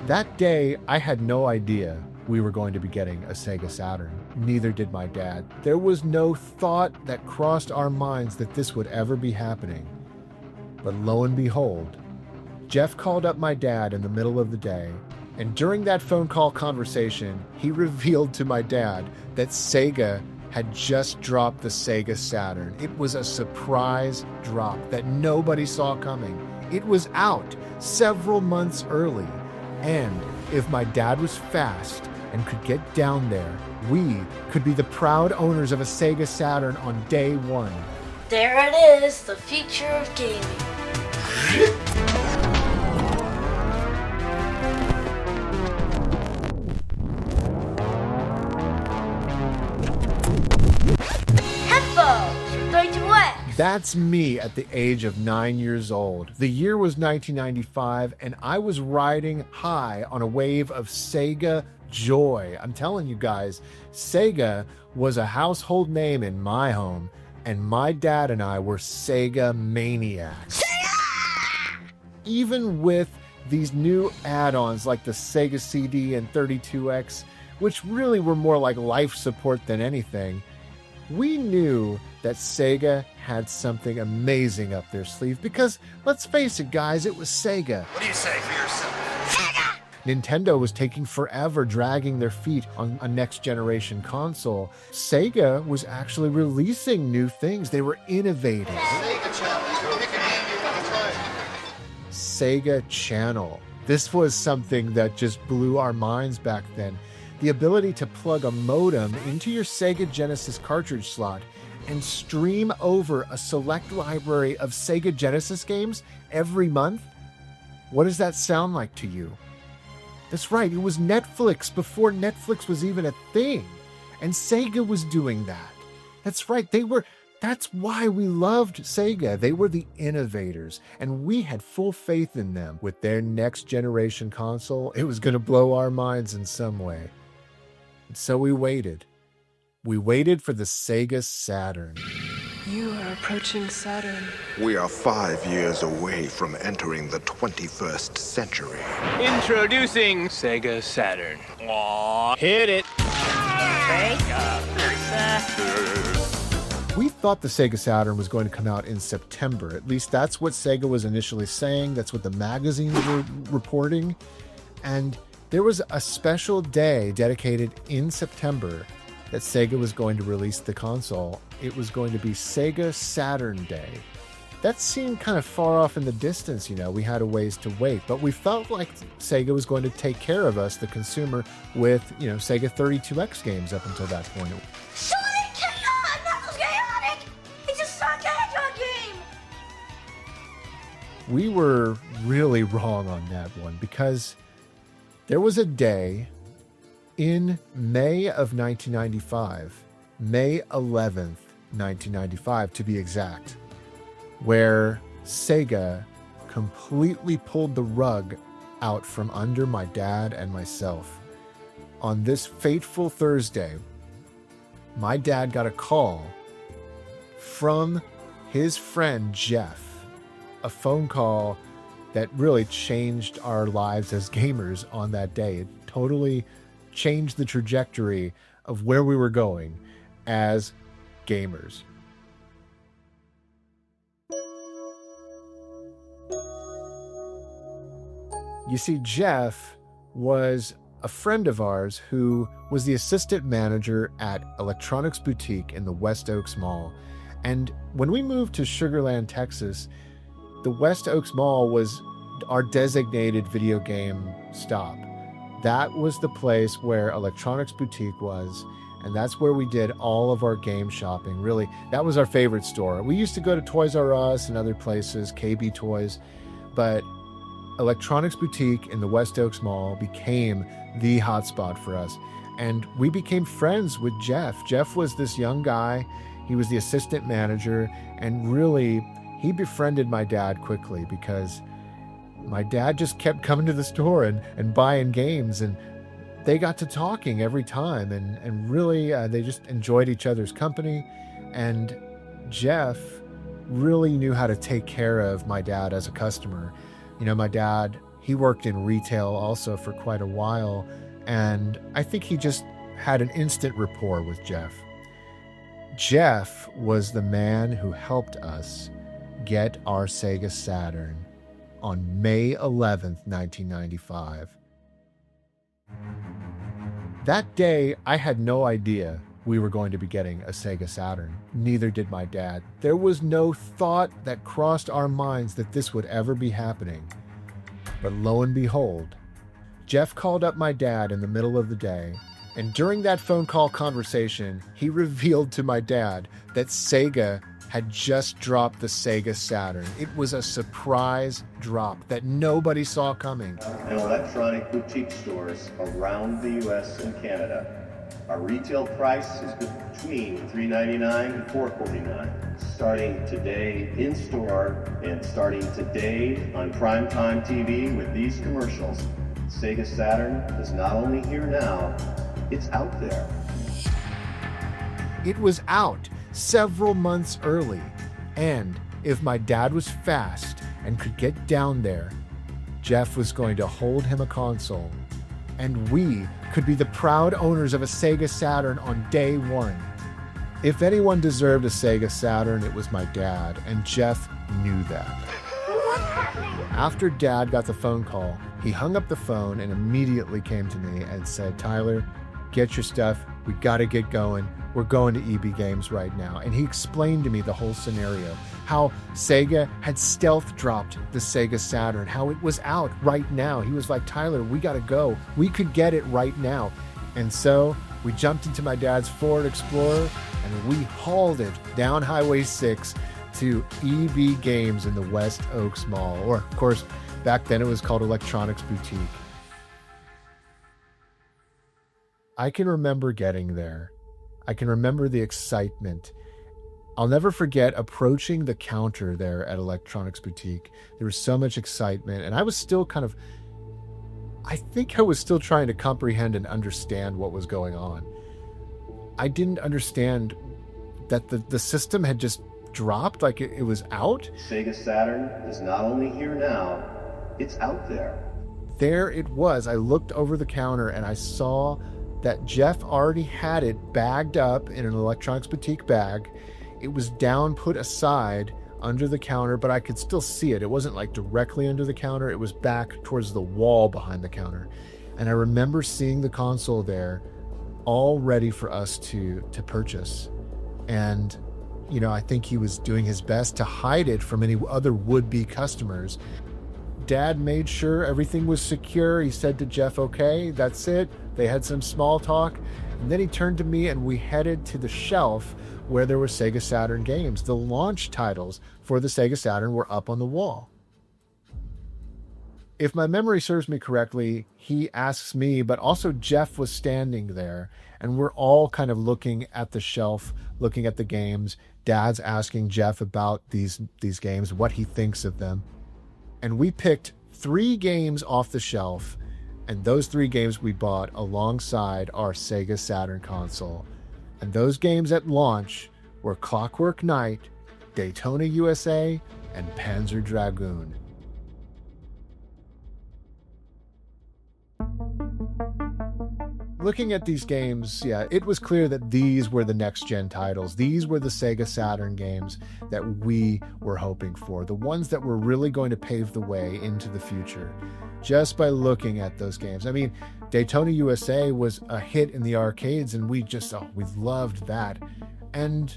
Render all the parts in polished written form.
That day, I had no idea we were going to be getting a Sega Saturn. Neither did my dad. There was no thought that crossed our minds that this would ever be happening. But lo and behold, Jeff called up my dad in the middle of the day, and during that phone call conversation, he revealed to my dad that Sega had just dropped the Sega Saturn. It was a surprise drop that nobody saw coming. It was out several months early. And if my dad was fast and could get down there, we could be the proud owners of a Sega Saturn on day one. There it is, the future of gaming. That's me at the age of 9 years old. The year was 1995, and I was riding high on a wave of Sega joy. I'm telling you guys, Sega was a household name in my home, and my dad and I were Sega maniacs. Sega! Even with these new add-ons like the Sega CD and 32X, which really were more like life support than anything, we knew that Sega had something amazing up their sleeve because, let's face it, guys, it was Sega. What do you say for yourself? Sega! Nintendo was taking forever dragging their feet on a next-generation console. Sega was actually releasing new things. They were innovating. Sega Channel. Pick a game you want to play. Sega Channel. This was something that just blew our minds back then. The ability to plug a modem into your Sega Genesis cartridge slot and stream over a select library of Sega Genesis games every month? What does that sound like to you? That's right, it was Netflix before Netflix was even a thing. And Sega was doing that. That's right, that's why we loved Sega. They were the innovators, and we had full faith in them. With their next generation console, it was going to blow our minds in some way. So we waited. We waited for the Sega Saturn. You are approaching Saturn. We are 5 years away from entering the 21st century. Introducing Sega Saturn. Aww, hit it. We thought the Sega Saturn was going to come out in September. At least that's what Sega was initially saying. That's what the magazines were reporting. And there was a special day dedicated in September that Sega was going to release the console. It was going to be Sega Saturn Day. That seemed kind of far off in the distance, we had a ways to wait, but we felt like Sega was going to take care of us, the consumer, with, Sega 32X games up until that point. Sonic Chaos! That was chaotic! It's a Sonic Hedgehog game! We were really wrong on that one because there was a day in May of 1995, May 11th, 1995 to be exact, where Sega completely pulled the rug out from under my dad and myself. On this fateful Thursday, my dad got a call from his friend Jeff, a phone call that really changed our lives as gamers on that day. It totally changed the trajectory of where we were going as gamers. You see, Jeff was a friend of ours who was the assistant manager at Electronics Boutique in the West Oaks Mall. And when we moved to Sugar Land, Texas, the West Oaks Mall was our designated video game stop. That was the place where Electronics Boutique was, and that's where we did all of our game shopping. Really, that was our favorite store. We used to go to Toys R Us and other places, KB Toys, but Electronics Boutique in the West Oaks Mall became the hotspot for us. And we became friends with Jeff. Jeff was this young guy. He was the assistant manager, and really, he befriended my dad quickly because my dad just kept coming to the store and buying games, and they got to talking every time, and really they just enjoyed each other's company. And Jeff really knew how to take care of my dad as a customer. My dad, He worked in retail also for quite a while, and I think he just had an instant rapport with Jeff. Jeff was the man who helped us get our Sega Saturn on May 11th, 1995. That day, I had no idea we were going to be getting a Sega Saturn. Neither did my dad. There was no thought that crossed our minds that this would ever be happening. But lo and behold, Jeff called up my dad in the middle of the day, and during that phone call conversation, he revealed to my dad that Sega had just dropped the Sega Saturn. It was a surprise drop that nobody saw coming. In electronic boutique stores around the U.S. and Canada, our retail price is between $3.99 and $4.49. Starting today in store and starting today on primetime TV with these commercials, Sega Saturn is not only here now, it's out there. It was out several months early, and if my dad was fast and could get down there, Jeff was going to hold him a console, and we could be the proud owners of a Sega Saturn on day one. If anyone deserved a Sega Saturn, it was my dad, and Jeff knew that. After Dad got the phone call, he hung up the phone and immediately came to me and said, "Tyler, get your stuff. We got to get going. We're going to EB Games right now." And he explained to me the whole scenario, how Sega had stealth dropped the Sega Saturn, how it was out right now. He was like, "Tyler, we got to go. We could get it right now." And so we jumped into my dad's Ford Explorer and we hauled it down Highway 6 to EB Games in the West Oaks Mall. Or, of course, back then it was called Electronics Boutique. I can remember getting there. I can remember the excitement. I'll never forget approaching the counter there at Electronics Boutique. There was so much excitement, and I was still I think I was still trying to comprehend and understand what was going on. I didn't understand that the system had just dropped, like it was out. Sega Saturn is not only here now, it's out there. There it was. I looked over the counter and I saw that Jeff already had it bagged up in an Electronics Boutique bag. It was down, put aside under the counter, but I could still see it. It wasn't like directly under the counter. It was back towards the wall behind the counter. And I remember seeing the console there all ready for us to purchase. And, you know, I think he was doing his best to hide it from any other would-be customers. Dad made sure everything was secure. He said to Jeff, "Okay, that's it." They had some small talk, and then he turned to me and we headed to the shelf where there were Sega Saturn games. The launch titles for the Sega Saturn were up on the wall. If my memory serves me correctly, he asks me, but also Jeff was standing there, and we're all kind of looking at the shelf, looking at the games. Dad's asking Jeff about these games, what he thinks of them. And we picked 3 games off the shelf, and those 3 games we bought alongside our Sega Saturn console. And those games at launch were Clockwork Night, Daytona USA, and Panzer Dragoon. Looking at these games, yeah, it was clear that these were the next-gen titles. These were the Sega Saturn games that we were hoping for, the ones that were really going to pave the way into the future, just by looking at those games. I mean, Daytona USA was a hit in the arcades, and we loved that. And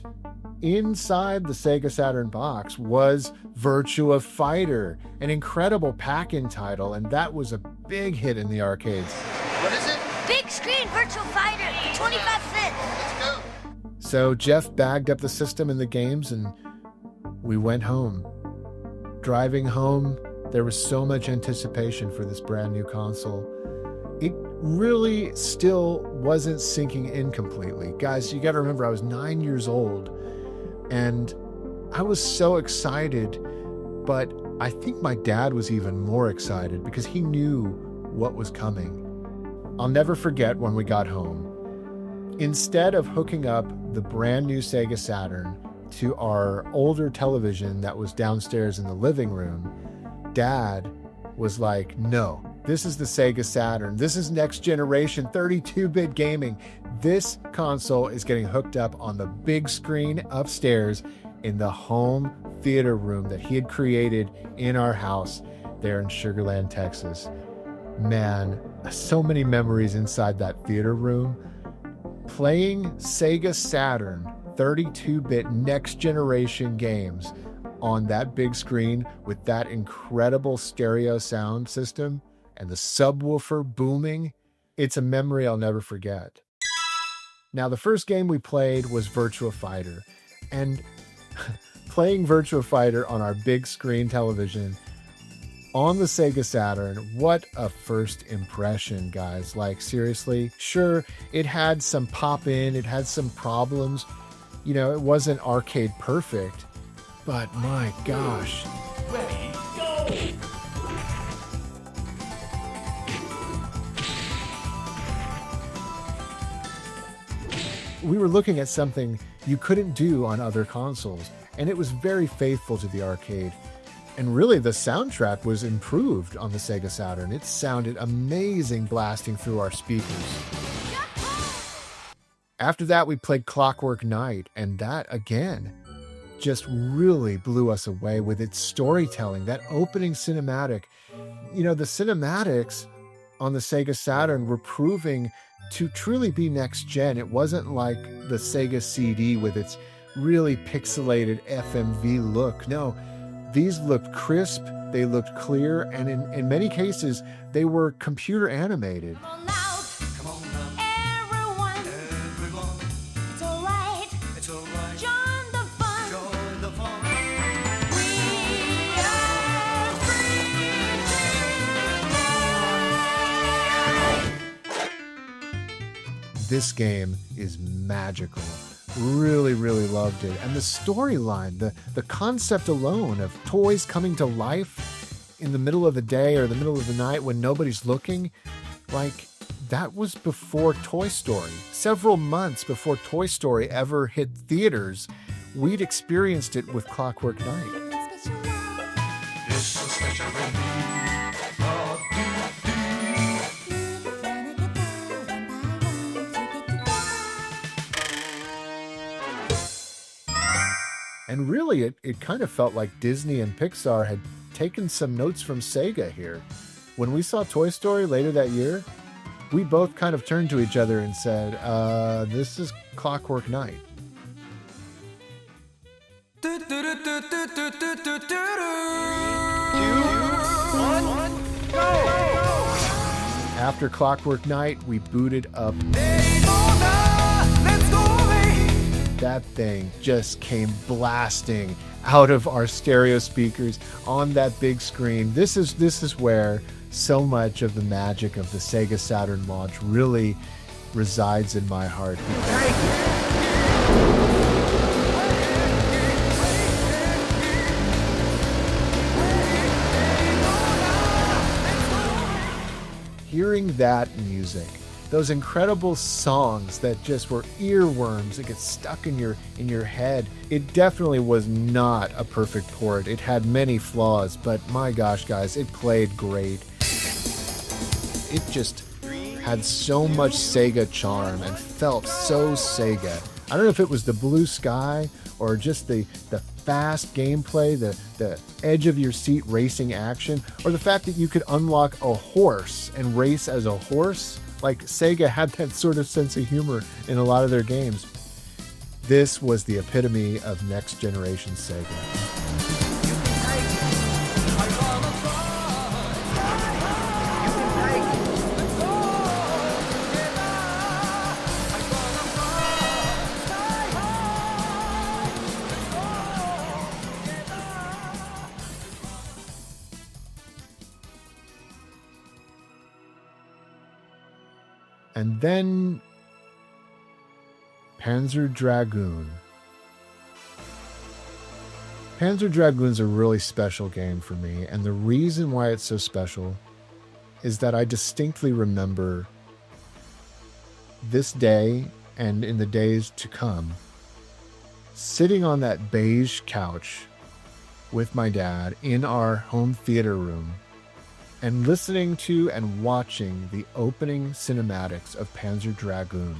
inside the Sega Saturn box was Virtua Fighter, an incredible pack-in title, and that was a big hit in the arcades. What is it? Big screen virtual fighter, 25 cents. Let's go. So Jeff bagged up the system and the games, and we went home. Driving home, there was so much anticipation for this brand new console. It really still wasn't sinking in completely. Guys, you got to remember, I was 9 years old, and I was so excited, but I think my dad was even more excited because he knew what was coming. I'll never forget when we got home. Instead of hooking up the brand new Sega Saturn to our older television that was downstairs in the living room, Dad was like, no, this is the Sega Saturn. This is next generation 32-bit gaming. This console is getting hooked up on the big screen upstairs in the home theater room that he had created in our house there in Sugar Land, Texas. Man, so many memories inside that theater room. Playing Sega Saturn 32-bit next generation games on that big screen with that incredible stereo sound system and the subwoofer booming, it's a memory I'll never forget. Now, the first game we played was Virtua Fighter, and playing Virtua Fighter on our big screen television on the Sega Saturn, what a first impression, guys. Like, seriously, sure, it had some pop-in, it had some problems. You know, it wasn't arcade perfect, but my gosh. Ready, go! We were looking at something you couldn't do on other consoles, and it was very faithful to the arcade. And really, the soundtrack was improved on the Sega Saturn. It sounded amazing blasting through our speakers. After that, we played Clockwork Night, and that, again, just really blew us away with its storytelling, that opening cinematic. You know, the cinematics on the Sega Saturn were proving to truly be next gen. It wasn't like the Sega CD with its really pixelated FMV look. No, these looked crisp, they looked clear, and in many cases, they were computer animated. Come on now, everyone. It's alright. Join the fun. We are free tonight. This game is magical. Really, really loved it. And the storyline, the concept alone of toys coming to life in the middle of the day or the middle of the night when nobody's looking, like, that was before Toy Story. Several months before Toy Story ever hit theaters, we'd experienced it with Clockwork Night. It's a special And really, it kind of felt like Disney and Pixar had taken some notes from Sega here. When we saw Toy Story later that year, we both kind of turned to each other and said, this is Clockwork Night. After Clockwork Night, we booted up. That thing just came blasting out of our stereo speakers on that big screen. This is where so much of the magic of the Sega Saturn launch really resides in my heart. Hearing that music, those incredible songs that just were earworms that get stuck in your head. It definitely was not a perfect port. It had many flaws, but my gosh, guys, it played great. It just had so much Sega charm and felt so Sega. I don't know if it was the blue sky or just the fast gameplay, the edge of your seat racing action, or the fact that you could unlock a horse and race as a horse. Like, Sega had that sort of sense of humor in a lot of their games. This was the epitome of next generation Sega. And then Panzer Dragoon. Panzer Dragoon's a really special game for me, and the reason why it's so special is that I distinctly remember this day and in the days to come sitting on that beige couch with my dad in our home theater room, and listening to and watching the opening cinematics of Panzer Dragoon,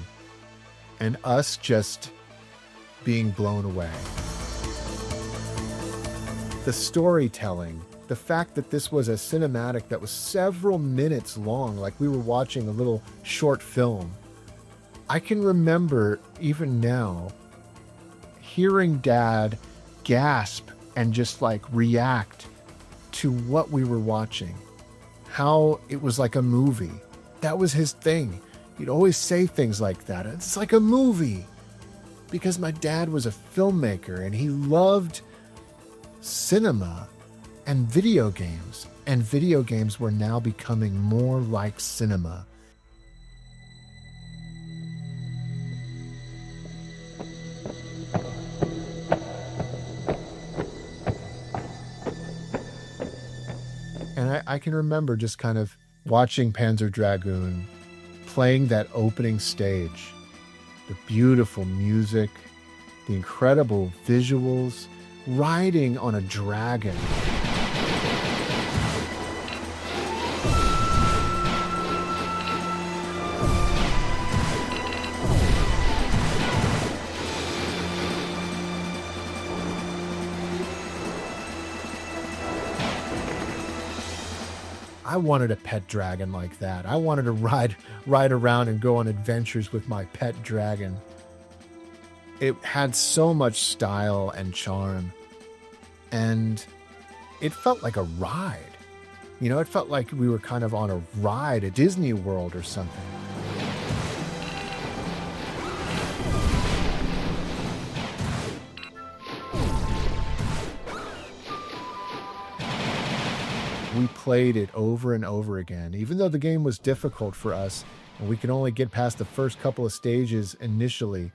and us just being blown away. The storytelling, the fact that this was a cinematic that was several minutes long, like we were watching a little short film. I can remember, even now, hearing Dad gasp and just like react to what we were watching. How it was like a movie. That was his thing. He'd always say things like that. It's like a movie. Because my dad was a filmmaker and he loved cinema and video games. And video games were now becoming more like cinema. And I can remember just kind of watching Panzer Dragoon, playing that opening stage, the beautiful music, the incredible visuals, riding on a dragon. I wanted a pet dragon like that. I wanted to ride around and go on adventures with my pet dragon. It had so much style and charm, and it felt like a ride. You know, it felt like we were kind of on a ride at Disney World or something. We played it over and over again. Even though the game was difficult for us and we could only get past the first couple of stages initially,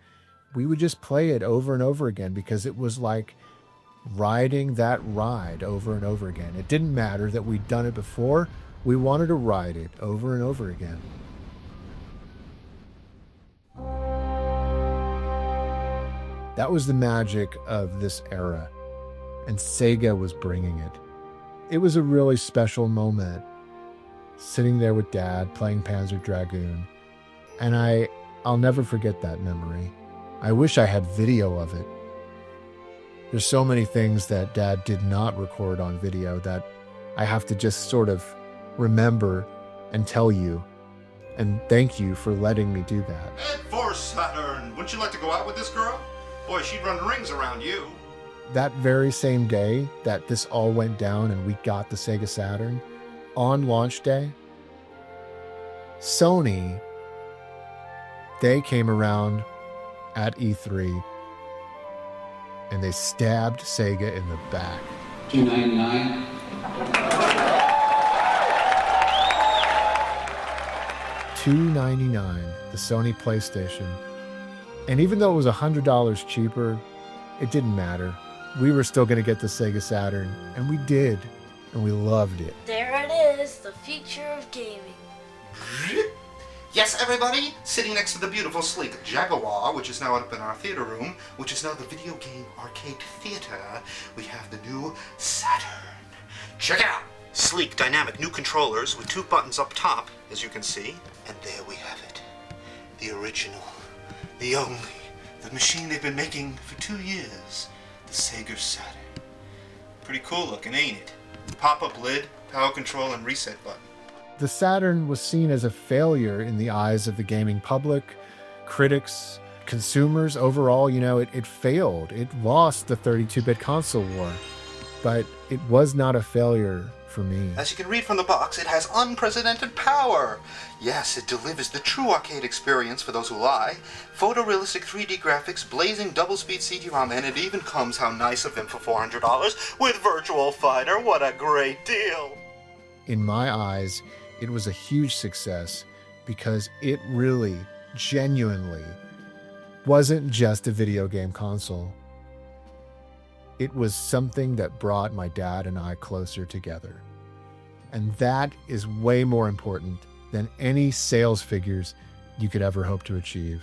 we would just play it over and over again because it was like riding that ride over and over again. It didn't matter that we'd done it before. We wanted to ride it over and over again. That was the magic of this era, and Sega was bringing it. It was a really special moment, sitting there with Dad playing Panzer Dragoon, and I'll never forget that memory. I wish I had video of it. There's so many things that Dad did not record on video that I have to just sort of remember and tell you, and thank you for letting me do that. Ed for Saturn! Wouldn't you like to go out with this girl? Boy, she'd run rings around you. That very same day that this all went down and we got the Sega Saturn, on launch day, Sony, they came around at E3 and they stabbed Sega in the back. $299. $299, the Sony PlayStation. And even though it was $100 cheaper, it didn't matter. We were still going to get the Sega Saturn, and we did, and we loved it. There it is, the future of gaming. Yes, everybody, sitting next to the beautiful, sleek Jaguar, which is now up in our theater room, which is now the video game arcade theater, we have the new Saturn. Check it out! Sleek, dynamic, new controllers with 2 buttons up top, as you can see. And there we have it. The original, the only, the machine they've been making for 2 years. The Sega Saturn. Pretty cool looking, ain't it? Pop-up lid, power control, and reset button. The Saturn was seen as a failure in the eyes of the gaming public, critics, consumers. Overall, you know, it failed. It lost the 32-bit console war. But it was not a failure for me. As you can read from the box, it has unprecedented power. Yes, it delivers the true arcade experience for those who lie. Photorealistic 3D graphics, blazing double-speed CD-ROM, and it even comes, how nice of him, for $400 with Virtual Fighter. What a great deal! In my eyes, it was a huge success because it really, genuinely, wasn't just a video game console. It was something that brought my dad and I closer together. And that is way more important than any sales figures you could ever hope to achieve.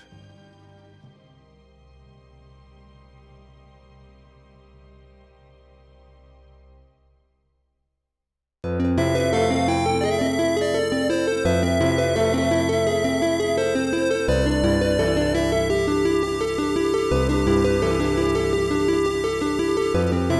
Bye.